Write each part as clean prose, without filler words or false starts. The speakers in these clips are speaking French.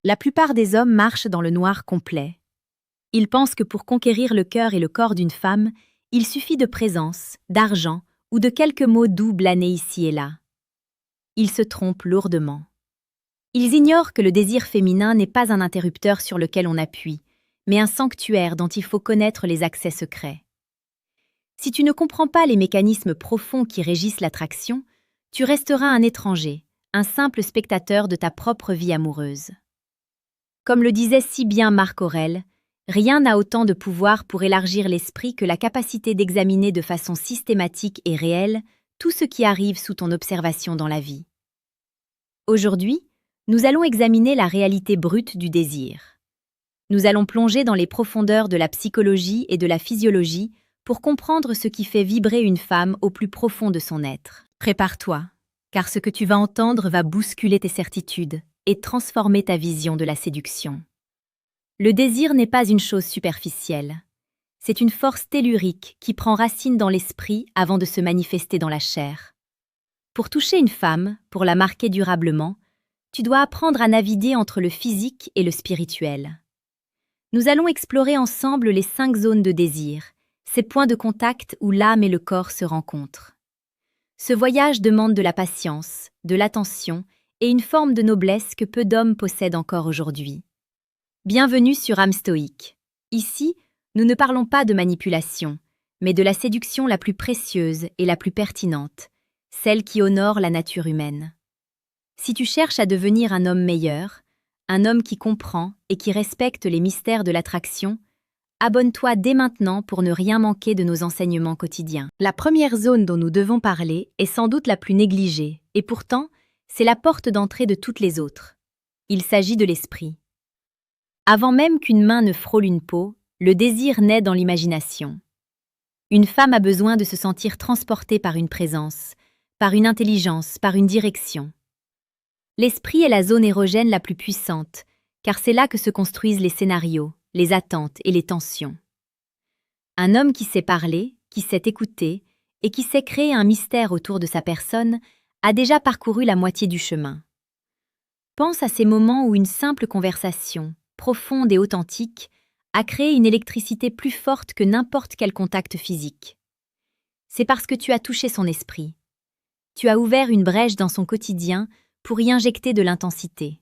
La plupart des hommes marchent dans le noir complet. Ils pensent que pour conquérir le cœur et le corps d'une femme, il suffit de présence, d'argent ou de quelques mots doux planés ici et là. Ils se trompent lourdement. Ils ignorent que le désir féminin n'est pas un interrupteur sur lequel on appuie, mais un sanctuaire dont il faut connaître les accès secrets. Si tu ne comprends pas les mécanismes profonds qui régissent l'attraction, tu resteras un étranger, un simple spectateur de ta propre vie amoureuse. Comme le disait si bien Marc Aurèle, rien n'a autant de pouvoir pour élargir l'esprit que la capacité d'examiner de façon systématique et réelle tout ce qui arrive sous ton observation dans la vie. Aujourd'hui, nous allons examiner la réalité brute du désir. Nous allons plonger dans les profondeurs de la psychologie et de la physiologie pour comprendre ce qui fait vibrer une femme au plus profond de son être. Prépare-toi, car ce que tu vas entendre va bousculer tes certitudes et transformer ta vision de la séduction. Le désir n'est pas une chose superficielle. C'est une force tellurique qui prend racine dans l'esprit avant de se manifester dans la chair. Pour toucher une femme, pour la marquer durablement, tu dois apprendre à naviguer entre le physique et le spirituel. Nous allons explorer ensemble les 5 zones de désir, ces points de contact où l'âme et le corps se rencontrent. Ce voyage demande de la patience, de l'attention et une forme de noblesse que peu d'hommes possèdent encore aujourd'hui. Bienvenue sur âme stoïque. Ici, nous ne parlons pas de manipulation, mais de la séduction la plus précieuse et la plus pertinente, celle qui honore la nature humaine. Si tu cherches à devenir un homme meilleur, un homme qui comprend et qui respecte les mystères de l'attraction, abonne-toi dès maintenant pour ne rien manquer de nos enseignements quotidiens. La première zone dont nous devons parler est sans doute la plus négligée, et pourtant, c'est la porte d'entrée de toutes les autres. Il s'agit de l'esprit. Avant même qu'une main ne frôle une peau, le désir naît dans l'imagination. Une femme a besoin de se sentir transportée par une présence, par une intelligence, par une direction. L'esprit est la zone érogène la plus puissante, car c'est là que se construisent les scénarios, les attentes et les tensions. Un homme qui sait parler, qui sait écouter et qui sait créer un mystère autour de sa personne a déjà parcouru la moitié du chemin. Pense à ces moments où une simple conversation, profonde et authentique, a créé une électricité plus forte que n'importe quel contact physique. C'est parce que tu as touché son esprit. Tu as ouvert une brèche dans son quotidien pour y injecter de l'intensité.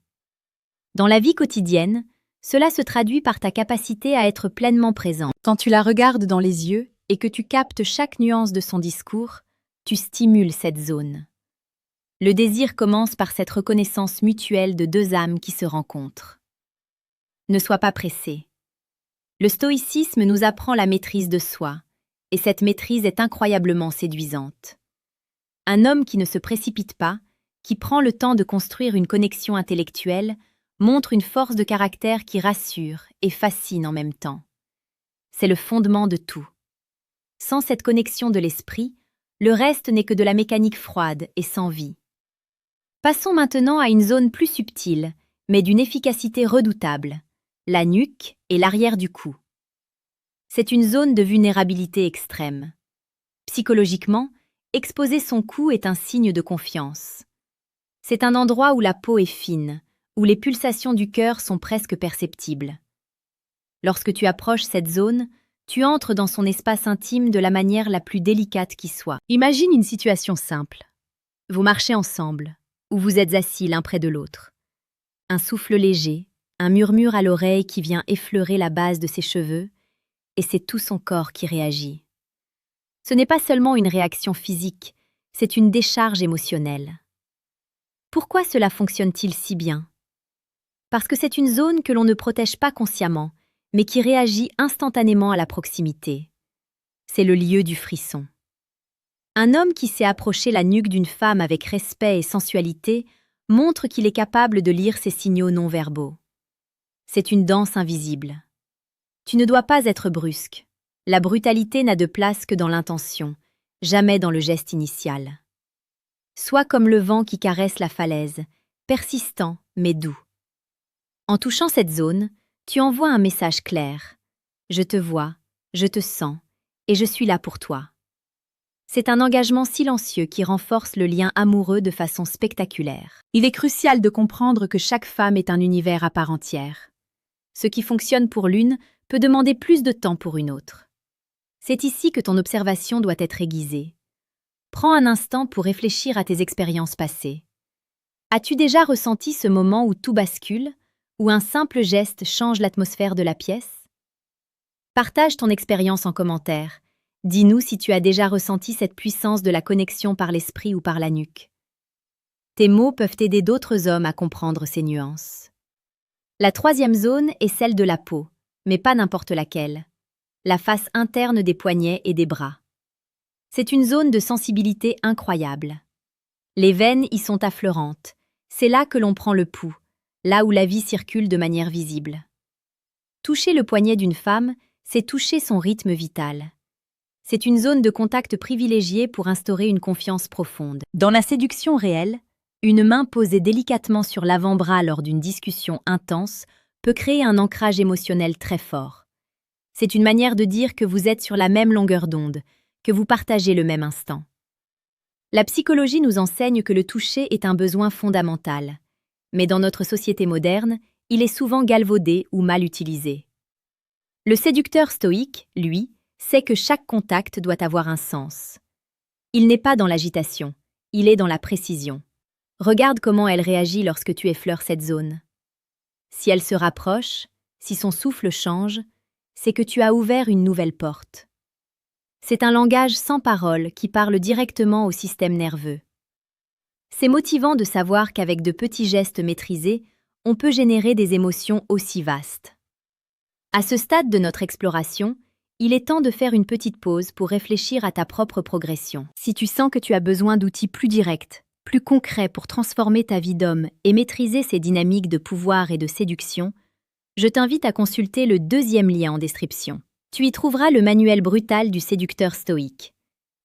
Dans la vie quotidienne, cela se traduit par ta capacité à être pleinement présent. Quand tu la regardes dans les yeux et que tu captes chaque nuance de son discours, tu stimules cette zone. Le désir commence par cette reconnaissance mutuelle de 2 âmes qui se rencontrent. Ne sois pas pressé. Le stoïcisme nous apprend la maîtrise de soi, et cette maîtrise est incroyablement séduisante. Un homme qui ne se précipite pas, qui prend le temps de construire une connexion intellectuelle, montre une force de caractère qui rassure et fascine en même temps. C'est le fondement de tout. Sans cette connexion de l'esprit, le reste n'est que de la mécanique froide et sans vie. Passons maintenant à une zone plus subtile, mais d'une efficacité redoutable, la nuque et l'arrière du cou. C'est une zone de vulnérabilité extrême. Psychologiquement, exposer son cou est un signe de confiance. C'est un endroit où la peau est fine, où les pulsations du cœur sont presque perceptibles. Lorsque tu approches cette zone, tu entres dans son espace intime de la manière la plus délicate qui soit. Imagine une situation simple. Vous marchez ensemble, ou vous êtes assis l'un près de l'autre. Un souffle léger, un murmure à l'oreille qui vient effleurer la base de ses cheveux, et c'est tout son corps qui réagit. Ce n'est pas seulement une réaction physique, c'est une décharge émotionnelle. Pourquoi cela fonctionne-t-il si bien ? Parce que c'est une zone que l'on ne protège pas consciemment, mais qui réagit instantanément à la proximité. C'est le lieu du frisson. Un homme qui sait approcher la nuque d'une femme avec respect et sensualité montre qu'il est capable de lire ses signaux non-verbaux. C'est une danse invisible. Tu ne dois pas être brusque. La brutalité n'a de place que dans l'intention, jamais dans le geste initial. Sois comme le vent qui caresse la falaise, persistant mais doux. En touchant cette zone, tu envoies un message clair. Je te vois, je te sens, et je suis là pour toi. C'est un engagement silencieux qui renforce le lien amoureux de façon spectaculaire. Il est crucial de comprendre que chaque femme est un univers à part entière. Ce qui fonctionne pour l'une peut demander plus de temps pour une autre. C'est ici que ton observation doit être aiguisée. Prends un instant pour réfléchir à tes expériences passées. As-tu déjà ressenti ce moment où tout bascule, où un simple geste change l'atmosphère de la pièce? Partage ton expérience en commentaire. Dis-nous si tu as déjà ressenti cette puissance de la connexion par l'esprit ou par la nuque. Tes mots peuvent aider d'autres hommes à comprendre ces nuances. La troisième zone est celle de la peau, mais pas n'importe laquelle. La face interne des poignets et des bras. C'est une zone de sensibilité incroyable. Les veines y sont affleurantes. C'est là que l'on prend le pouls, là où la vie circule de manière visible. Toucher le poignet d'une femme, c'est toucher son rythme vital. C'est une zone de contact privilégiée pour instaurer une confiance profonde. Dans la séduction réelle, une main posée délicatement sur l'avant-bras lors d'une discussion intense peut créer un ancrage émotionnel très fort. C'est une manière de dire que vous êtes sur la même longueur d'onde, que vous partagez le même instant. La psychologie nous enseigne que le toucher est un besoin fondamental, mais dans notre société moderne, il est souvent galvaudé ou mal utilisé. Le séducteur stoïque, lui, sait que chaque contact doit avoir un sens. Il n'est pas dans l'agitation, il est dans la précision. Regarde comment elle réagit lorsque tu effleures cette zone. Si elle se rapproche, si son souffle change, c'est que tu as ouvert une nouvelle porte. C'est un langage sans parole qui parle directement au système nerveux. C'est motivant de savoir qu'avec de petits gestes maîtrisés, on peut générer des émotions aussi vastes. À ce stade de notre exploration, il est temps de faire une petite pause pour réfléchir à ta propre progression. Si tu sens que tu as besoin d'outils plus directs, plus concrets pour transformer ta vie d'homme et maîtriser ces dynamiques de pouvoir et de séduction, je t'invite à consulter le deuxième lien en description. Tu y trouveras le manuel brutal du séducteur stoïque.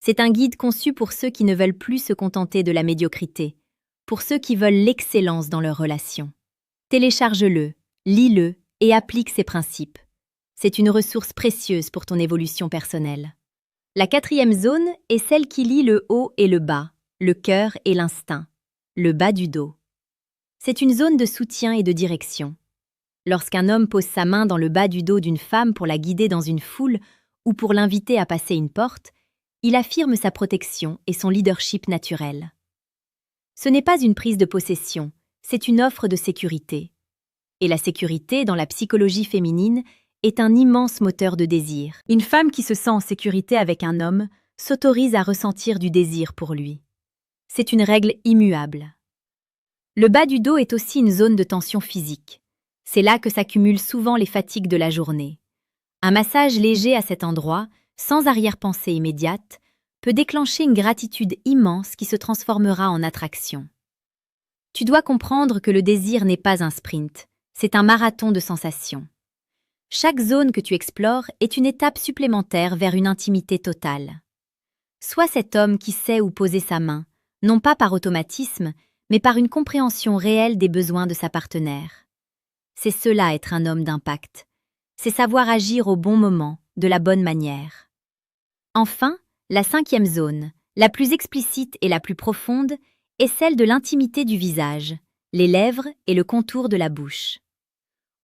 C'est un guide conçu pour ceux qui ne veulent plus se contenter de la médiocrité, pour ceux qui veulent l'excellence dans leurs relations. Télécharge-le, lis-le et applique ses principes. C'est une ressource précieuse pour ton évolution personnelle. La quatrième zone est celle qui lie le haut et le bas, le cœur et l'instinct, le bas du dos. C'est une zone de soutien et de direction. Lorsqu'un homme pose sa main dans le bas du dos d'une femme pour la guider dans une foule ou pour l'inviter à passer une porte, il affirme sa protection et son leadership naturel. Ce n'est pas une prise de possession, c'est une offre de sécurité. Et la sécurité, dans la psychologie féminine, est un immense moteur de désir. Une femme qui se sent en sécurité avec un homme s'autorise à ressentir du désir pour lui. C'est une règle immuable. Le bas du dos est aussi une zone de tension physique. C'est là que s'accumulent souvent les fatigues de la journée. Un massage léger à cet endroit, sans arrière-pensée immédiate, peut déclencher une gratitude immense qui se transformera en attraction. Tu dois comprendre que le désir n'est pas un sprint, c'est un marathon de sensations. Chaque zone que tu explores est une étape supplémentaire vers une intimité totale. Sois cet homme qui sait où poser sa main, non pas par automatisme, mais par une compréhension réelle des besoins de sa partenaire. C'est cela être un homme d'impact. C'est savoir agir au bon moment, de la bonne manière. Enfin, la cinquième zone, la plus explicite et la plus profonde, est celle de l'intimité du visage, les lèvres et le contour de la bouche.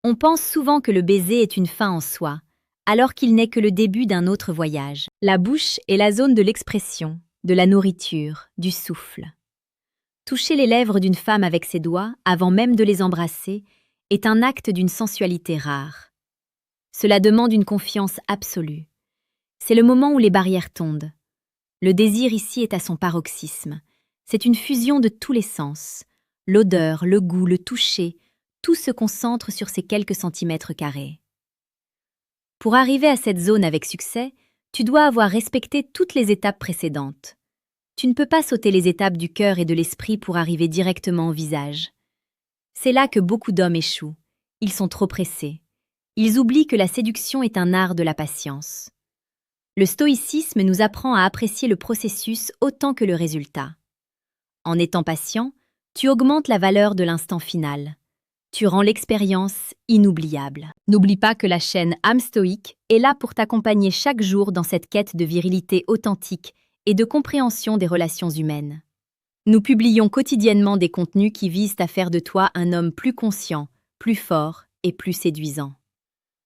On pense souvent que le baiser est une fin en soi, alors qu'il n'est que le début d'un autre voyage. La bouche est la zone de l'expression, de la nourriture, du souffle. Toucher les lèvres d'une femme avec ses doigts, avant même de les embrasser, est un acte d'une sensualité rare. Cela demande une confiance absolue. C'est le moment où les barrières tombent. Le désir ici est à son paroxysme. C'est une fusion de tous les sens. L'odeur, le goût, le toucher, tout se concentre sur ces quelques centimètres carrés. Pour arriver à cette zone avec succès, tu dois avoir respecté toutes les étapes précédentes. Tu ne peux pas sauter les étapes du cœur et de l'esprit pour arriver directement au visage. C'est là que beaucoup d'hommes échouent. Ils sont trop pressés. Ils oublient que la séduction est un art de la patience. Le stoïcisme nous apprend à apprécier le processus autant que le résultat. En étant patient, tu augmentes la valeur de l'instant final. Tu rends l'expérience inoubliable. N'oublie pas que la chaîne âme stoïque est là pour t'accompagner chaque jour dans cette quête de virilité authentique et de compréhension des relations humaines. Nous publions quotidiennement des contenus qui visent à faire de toi un homme plus conscient, plus fort et plus séduisant.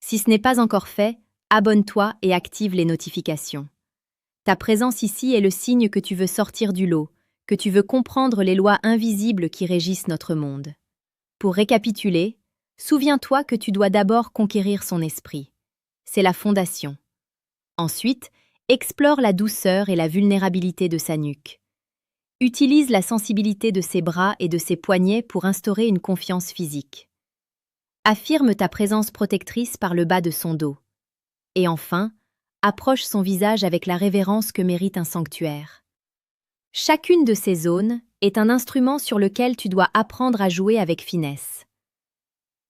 Si ce n'est pas encore fait, abonne-toi et active les notifications. Ta présence ici est le signe que tu veux sortir du lot, que tu veux comprendre les lois invisibles qui régissent notre monde. Pour récapituler, souviens-toi que tu dois d'abord conquérir son esprit. C'est la fondation. Ensuite, explore la douceur et la vulnérabilité de sa nuque. Utilise la sensibilité de ses bras et de ses poignets pour instaurer une confiance physique. Affirme ta présence protectrice par le bas de son dos. Et enfin, approche son visage avec la révérence que mérite un sanctuaire. Chacune de ces zones est un instrument sur lequel tu dois apprendre à jouer avec finesse.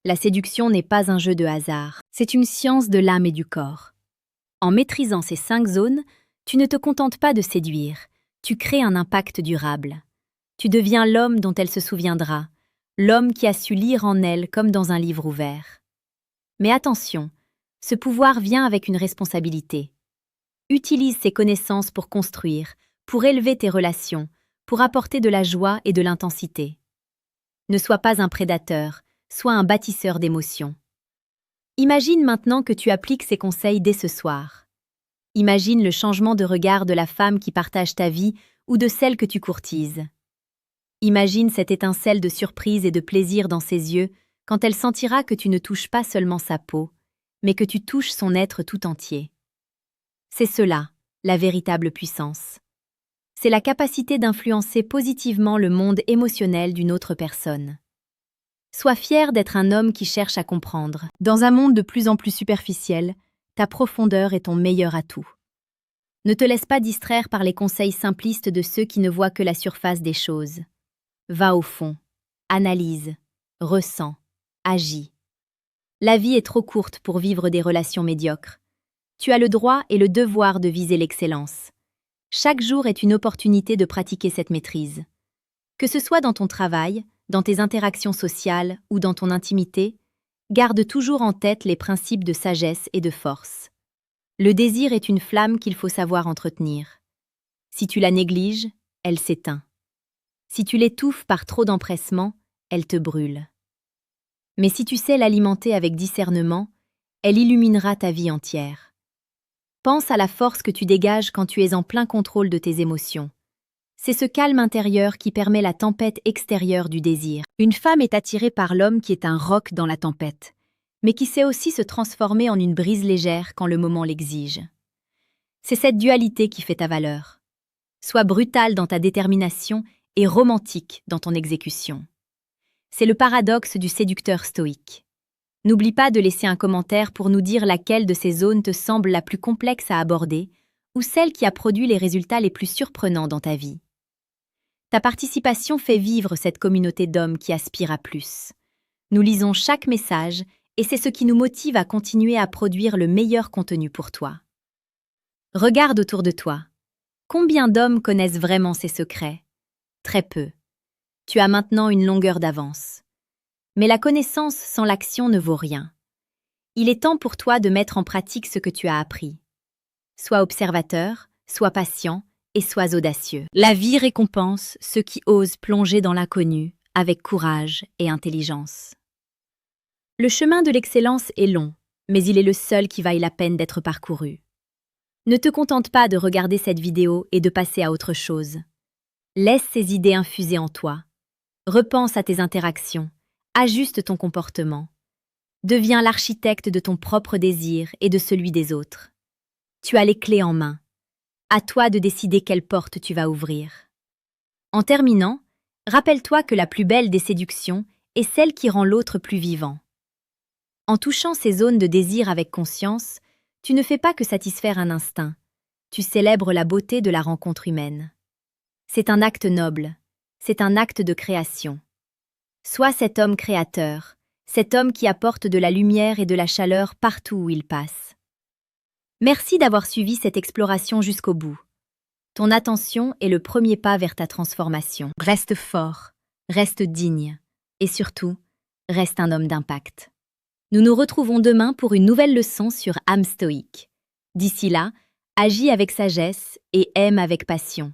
La séduction n'est pas un jeu de hasard, c'est une science de l'âme et du corps. En maîtrisant ces 5 zones, tu ne te contentes pas de séduire, tu crées un impact durable. Tu deviens l'homme dont elle se souviendra, l'homme qui a su lire en elle comme dans un livre ouvert. Mais attention, ce pouvoir vient avec une responsabilité. Utilise ces connaissances pour construire, pour élever tes relations, pour apporter de la joie et de l'intensité. Ne sois pas un prédateur, sois un bâtisseur d'émotions. Imagine maintenant que tu appliques ces conseils dès ce soir. Imagine le changement de regard de la femme qui partage ta vie ou de celle que tu courtises. Imagine cette étincelle de surprise et de plaisir dans ses yeux quand elle sentira que tu ne touches pas seulement sa peau, mais que tu touches son être tout entier. C'est cela, la véritable puissance. C'est la capacité d'influencer positivement le monde émotionnel d'une autre personne. Sois fier d'être un homme qui cherche à comprendre. Dans un monde de plus en plus superficiel, ta profondeur est ton meilleur atout. Ne te laisse pas distraire par les conseils simplistes de ceux qui ne voient que la surface des choses. Va au fond, analyse, ressens, agis. La vie est trop courte pour vivre des relations médiocres. Tu as le droit et le devoir de viser l'excellence. Chaque jour est une opportunité de pratiquer cette maîtrise. Que ce soit dans ton travail, dans tes interactions sociales ou dans ton intimité, garde toujours en tête les principes de sagesse et de force. Le désir est une flamme qu'il faut savoir entretenir. Si tu la négliges, elle s'éteint. Si tu l'étouffes par trop d'empressement, elle te brûle. Mais si tu sais l'alimenter avec discernement, elle illuminera ta vie entière. Pense à la force que tu dégages quand tu es en plein contrôle de tes émotions. C'est ce calme intérieur qui permet la tempête extérieure du désir. Une femme est attirée par l'homme qui est un roc dans la tempête, mais qui sait aussi se transformer en une brise légère quand le moment l'exige. C'est cette dualité qui fait ta valeur. Sois brutal dans ta détermination et romantique dans ton exécution. C'est le paradoxe du séducteur stoïque. N'oublie pas de laisser un commentaire pour nous dire laquelle de ces zones te semble la plus complexe à aborder ou celle qui a produit les résultats les plus surprenants dans ta vie. Ta participation fait vivre cette communauté d'hommes qui aspirent à plus. Nous lisons chaque message et c'est ce qui nous motive à continuer à produire le meilleur contenu pour toi. Regarde autour de toi. Combien d'hommes connaissent vraiment ces secrets? Très peu. Tu as maintenant une longueur d'avance. Mais la connaissance sans l'action ne vaut rien. Il est temps pour toi de mettre en pratique ce que tu as appris. Sois observateur, sois patient et sois audacieux. La vie récompense ceux qui osent plonger dans l'inconnu avec courage et intelligence. Le chemin de l'excellence est long, mais il est le seul qui vaille la peine d'être parcouru. Ne te contente pas de regarder cette vidéo et de passer à autre chose. Laisse ces idées infuser en toi. Repense à tes interactions. Ajuste ton comportement. Deviens l'architecte de ton propre désir et de celui des autres. Tu as les clés en main. À toi de décider quelle porte tu vas ouvrir. En terminant, rappelle-toi que la plus belle des séductions est celle qui rend l'autre plus vivant. En touchant ces zones de désir avec conscience, tu ne fais pas que satisfaire un instinct. Tu célèbres la beauté de la rencontre humaine. C'est un acte noble. C'est un acte de création. Sois cet homme créateur, cet homme qui apporte de la lumière et de la chaleur partout où il passe. Merci d'avoir suivi cette exploration jusqu'au bout. Ton attention est le premier pas vers ta transformation. Reste fort, reste digne et surtout, reste un homme d'impact. Nous nous retrouvons demain pour une nouvelle leçon sur âme stoïque. D'ici là, Agis avec sagesse et aime avec passion.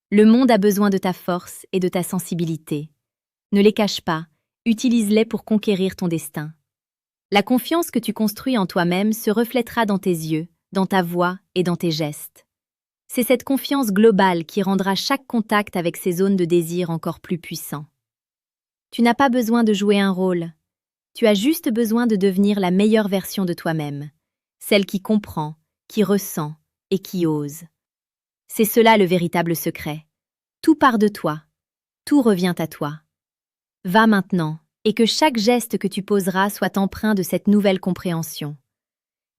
Le monde a besoin de ta force et de ta sensibilité. Ne les cache pas, utilise-les pour conquérir ton destin. La confiance que tu construis en toi-même se reflètera dans tes yeux, dans ta voix et dans tes gestes. C'est cette confiance globale qui rendra chaque contact avec ces zones de désir encore plus puissant. Tu n'as pas besoin de jouer un rôle. Tu as juste besoin de devenir la meilleure version de toi-même, celle qui comprend, qui ressent et qui ose. C'est cela le véritable secret. Tout part de toi. Tout revient à toi. Va maintenant, et que chaque geste que tu poseras soit empreint de cette nouvelle compréhension.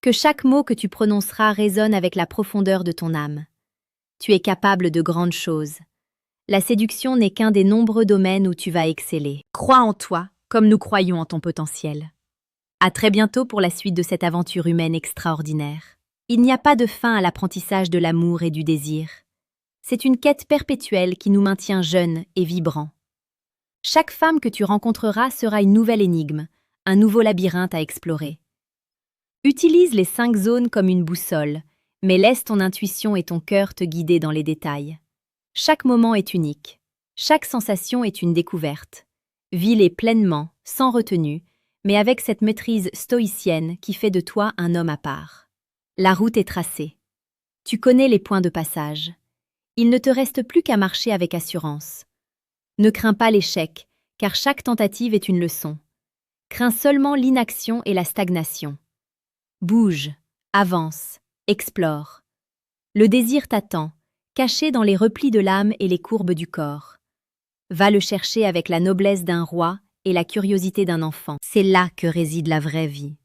Que chaque mot que tu prononceras résonne avec la profondeur de ton âme. Tu es capable de grandes choses. La séduction n'est qu'un des nombreux domaines où tu vas exceller. Crois en toi, comme nous croyons en ton potentiel. À très bientôt pour la suite de cette aventure humaine extraordinaire. Il n'y a pas de fin à l'apprentissage de l'amour et du désir. C'est une quête perpétuelle qui nous maintient jeunes et vibrants. Chaque femme que tu rencontreras sera une nouvelle énigme, un nouveau labyrinthe à explorer. Utilise les 5 zones comme une boussole, mais laisse ton intuition et ton cœur te guider dans les détails. Chaque moment est unique. Chaque sensation est une découverte. Vis-les pleinement, sans retenue, mais avec cette maîtrise stoïcienne qui fait de toi un homme à part. La route est tracée. Tu connais les points de passage. Il ne te reste plus qu'à marcher avec assurance. Ne crains pas l'échec, car chaque tentative est une leçon. Crains seulement l'inaction et la stagnation. Bouge, avance, explore. Le désir t'attend, caché dans les replis de l'âme et les courbes du corps. Va le chercher avec la noblesse d'un roi et la curiosité d'un enfant. C'est là que réside la vraie vie.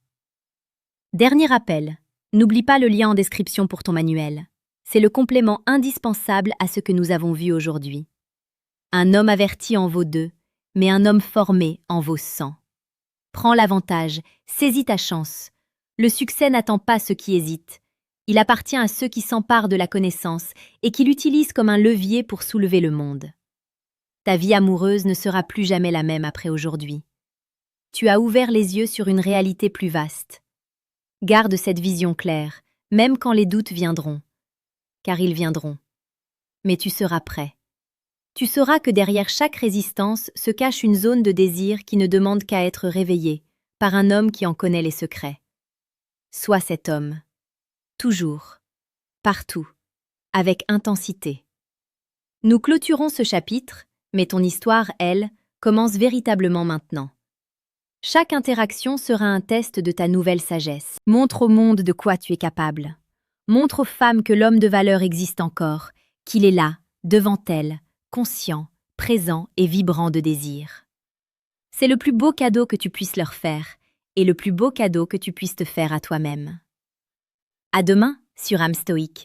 Dernier rappel, n'oublie pas le lien en description pour ton manuel. C'est le complément indispensable à ce que nous avons vu aujourd'hui. Un homme averti en vaut 2, mais un homme formé en vaut 100. Prends l'avantage, saisis ta chance. Le succès n'attend pas ceux qui hésitent. Il appartient à ceux qui s'emparent de la connaissance et qui l'utilisent comme un levier pour soulever le monde. Ta vie amoureuse ne sera plus jamais la même après aujourd'hui. Tu as ouvert les yeux sur une réalité plus vaste. Garde cette vision claire, même quand les doutes viendront. Car ils viendront. Mais tu seras prêt. Tu sauras que derrière chaque résistance se cache une zone de désir qui ne demande qu'à être réveillée par un homme qui en connaît les secrets. Sois cet homme. Toujours. Partout. Avec intensité. Nous clôturons ce chapitre, mais ton histoire, elle, commence véritablement maintenant. Chaque interaction sera un test de ta nouvelle sagesse. Montre au monde de quoi tu es capable. Montre aux femmes que l'homme de valeur existe encore, qu'il est là, devant elles, conscient, présent et vibrant de désir. C'est le plus beau cadeau que tu puisses leur faire, et le plus beau cadeau que tu puisses te faire à toi-même. À demain sur âme stoïque.